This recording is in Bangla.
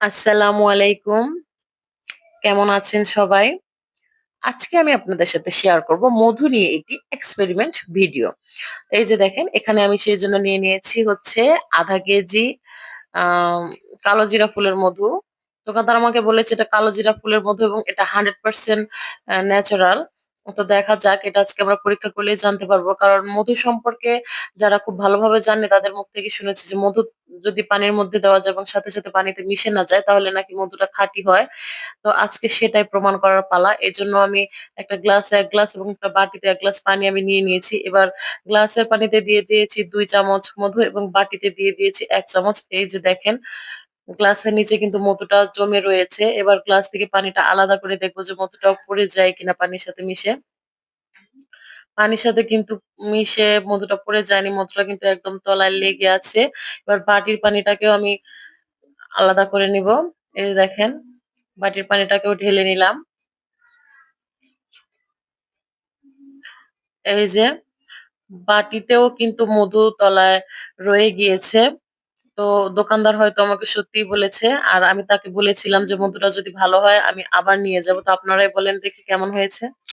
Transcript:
আসসালামু আলাইকুম। কেমন আছেন সবাই? আজকে আমি আপনাদের সাথে শেয়ার করব মধু নিয়ে একটি এক্সপেরিমেন্ট ভিডিও। এই যে দেখেন এখানে আমি সেইজন্য নিয়ে নিয়েছি হচ্ছে ০.৫ কেজি আম কালো জিরা ফুলের মধু। দোকানদার আমাকে বলেছে এটা কালো জিরা ফুলের মধু এবং এটা 100% ন্যাচারাল। তো দেখা যাক এটা আজকে আমরা পরীক্ষা করলেই জানতে পারবো। কারণ মধু সম্পর্কে যারা খুব ভালোভাবে জানে তাদের মুখ থেকে শুনেছি যে মধু যদি পানির মধ্যে দেওয়া যায় এবং সাথে পানিতে মিশে না যায় তাহলে নাকি মধুটা খাঁটি হয়। তো আজকে সেটাই প্রমাণ করার পালা। এজন্য আমি একটা গ্লাসে ১ গ্লাস এবং একটা বাটিতে ১ গ্লাস পানি আমি নিয়ে নিয়েছি। এবার গ্লাসের পানিতে দিয়ে দিয়েছি ২ চামচ মধু এবং বাটিতে দিয়ে দিয়েছি ১ চামচ। এই যে দেখেন গ্লাসের নিচে কিন্তু মধুটা জমে রয়েছে। এবার গ্লাস থেকে পানিটা আলাদা করে দেখব যে মধুটাও পড়ে যায় কিনা পানির সাথে মিশে। পানির সাথে কিন্তু মিশে মধুটা পড়ে যায়নি। মধুটা কিন্তু একদম তলায় লেগে আছে। এবার বাটির পানিটাকেও আমি আলাদা করে নিব। এই যে দেখেন বাটির পানিটাকেও ঢেলে নিলাম। এই যে বাটিতেও কিন্তু মধু তলায় রয়ে গিয়েছে। তো দোকানদার হয়তো আমাকে সত্যিই বলেছে। আর আমি তাকে বলেছিলাম যে মধুটা যদি ভালো হয় আমি আবার নিয়ে যাবো। তো আপনারাই বলেন দেখি কেমন হয়েছে?